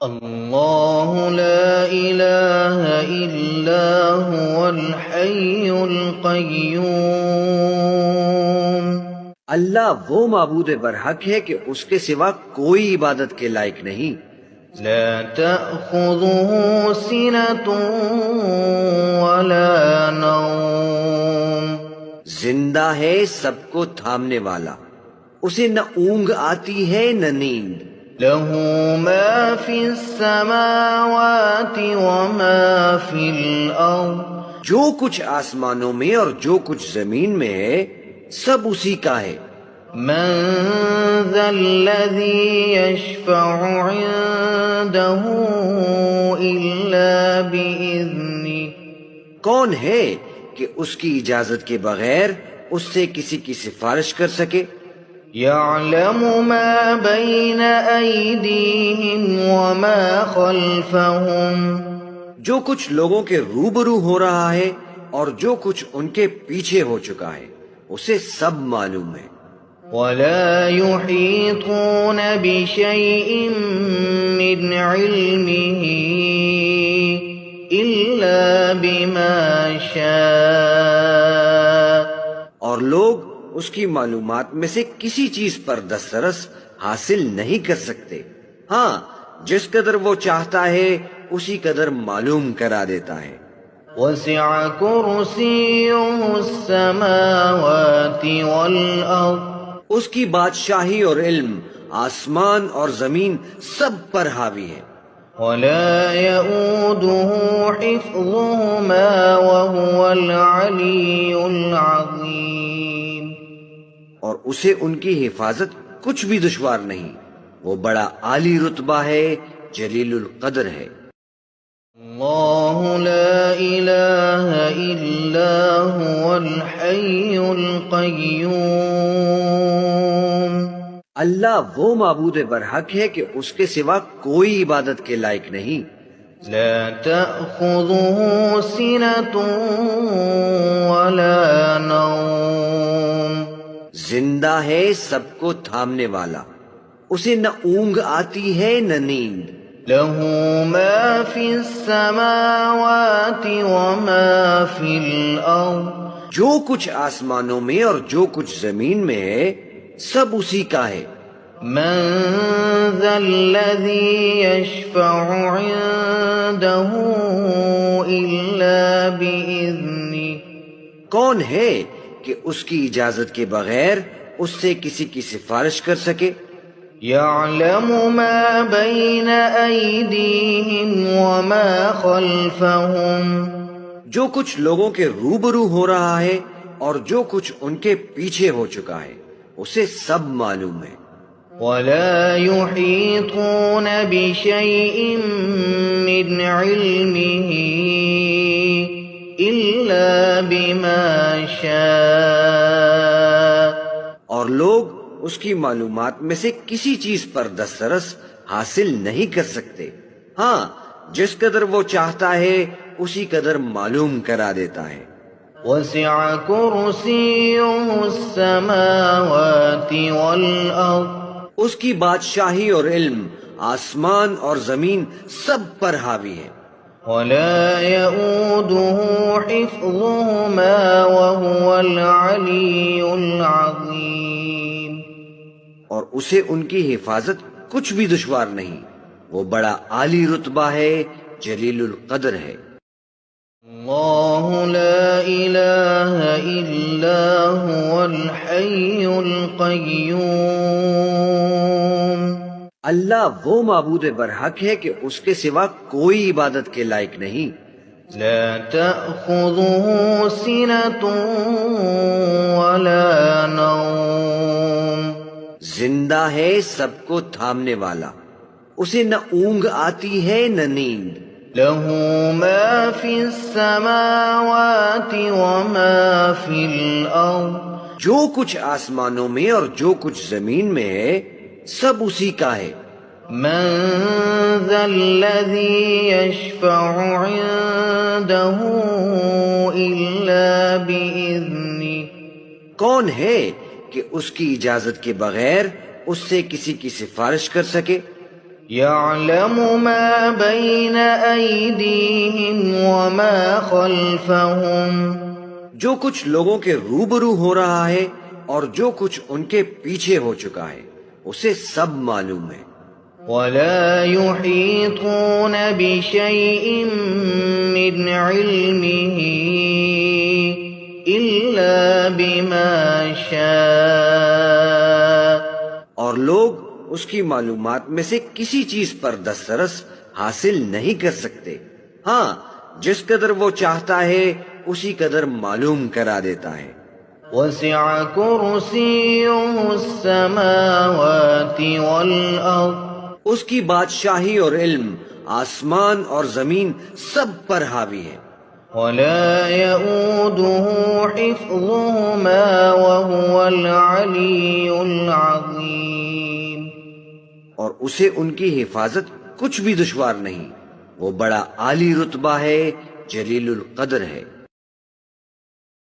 اللہ لا الہ الا هو الحی القیوم، اللہ وہ معبود برحق ہے کہ اس کے سوا کوئی عبادت کے لائق نہیں۔ لا تأخذه سنة ولا نوم، زندہ ہے سب کو تھامنے والا، اسے نہ اونگ آتی ہے نہ نیند۔ له ما في السماوات وما في الأرض، جو کچھ آسمانوں میں اور جو کچھ زمین میں ہے سب اسی کا ہے۔ من ذا الذي يشفع عنده إلا بإذنه، کون ہے کہ اس کی اجازت کے بغیر اس سے کسی کی سفارش کر سکے؟ يعلم ما بين أيديهم وما خلفهم، جو کچھ لوگوں کے روبرو ہو رہا ہے اور جو کچھ ان کے پیچھے ہو چکا ہے اسے سب معلوم ہے۔ ولا يحيطون بشيء من علمه إلا بما شاء، اور لوگ اس کی معلومات میں سے کسی چیز پر دسترس حاصل نہیں کر سکتے، ہاں جس قدر وہ چاہتا ہے اسی قدر معلوم کرا دیتا ہے۔ وسع كرسيه السماوات والأرض، اس کی بادشاہی اور علم آسمان اور زمین سب پر حاوی ہے۔ ولا يؤوده حفظهما وهو العلي العظيم، اور اسے ان کی حفاظت کچھ بھی دشوار نہیں، وہ بڑا عالی رتبہ ہے، جلیل القدر ہے۔ اللہ لا الہ الا هو الحی القیوم، اللہ وہ معبود برحق ہے کہ اس کے سوا کوئی عبادت کے لائق نہیں۔ لا تأخذه سنة ولا نوم، زندہ ہے سب کو تھامنے والا، اسے نہ اونگ آتی ہے نہ نیند۔ له ما في السماوات وما في الأرض، جو کچھ آسمانوں میں اور جو کچھ زمین میں ہے سب اسی کا ہے۔ من ذا الذي يشفع عنده إلا بإذنه، کون ہے کہ اس کی اجازت کے بغیر اس سے کسی کی سفارش کر سکے؟ يعلم ما بين أيديهم وما خلفهم، جو کچھ لوگوں کے روبرو ہو رہا ہے اور جو کچھ ان کے پیچھے ہو چکا ہے اسے سب معلوم ہے۔ ولا يحيطون بشيء من علمه إلا بما شاء، اور لوگ اس کی معلومات میں سے کسی چیز پر دسترس حاصل نہیں کر سکتے، ہاں جس قدر وہ چاہتا ہے اسی قدر معلوم کرا دیتا ہے۔ وسع كرسيه السماوات والأرض، اس کی بادشاہی اور علم آسمان اور زمین سب پر حاوی ہے۔ ولا يؤوده حفظهما وهو العلي العظيم، اور اسے ان کی حفاظت کچھ بھی دشوار نہیں، وہ بڑا عالی رتبہ ہے، جلیل القدر ہے۔ اللہ لا الہ الا هو الحی القیوم، اللہ وہ معبود برحق ہے کہ اس کے سوا کوئی عبادت کے لائق نہیں۔ لا تأخذه سنة ولا نوم، زندہ ہے سب کو تھامنے والا، اسے نہ اونگ آتی ہے نہ نیند۔ له ما في السماوات وما في الأرض، جو کچھ آسمانوں میں اور جو کچھ زمین میں ہے سب اسی کا ہے۔ من ذا الذي يشفع عنده إلا بإذنه، کون ہے کہ اس کی اجازت کے بغیر اس سے کسی کی سفارش کر سکے؟ يعلم ما بين أيديهم وما خلفهم جو کچھ لوگوں کے روبرو ہو رہا ہے اور جو کچھ ان کے پیچھے ہو چکا ہے اسے سب معلوم ہے۔ ولا يحيطون بشيء من علمه إلا بما شاء اور لوگ اس کی معلومات میں سے کسی چیز پر دسترس حاصل نہیں کر سکتے، ہاں جس قدر وہ چاہتا ہے اسی قدر معلوم کرا دیتا ہے۔ وسع كرسيه السماوات والأرض اس کی بادشاہی اور علم آسمان اور زمین سب پر حاوی ہے۔ ولا يؤوده حفظهما وهو العلي العظيم اور اسے ان کی حفاظت کچھ بھی دشوار نہیں، وہ بڑا عالی رتبہ ہے، جلیل القدر ہے۔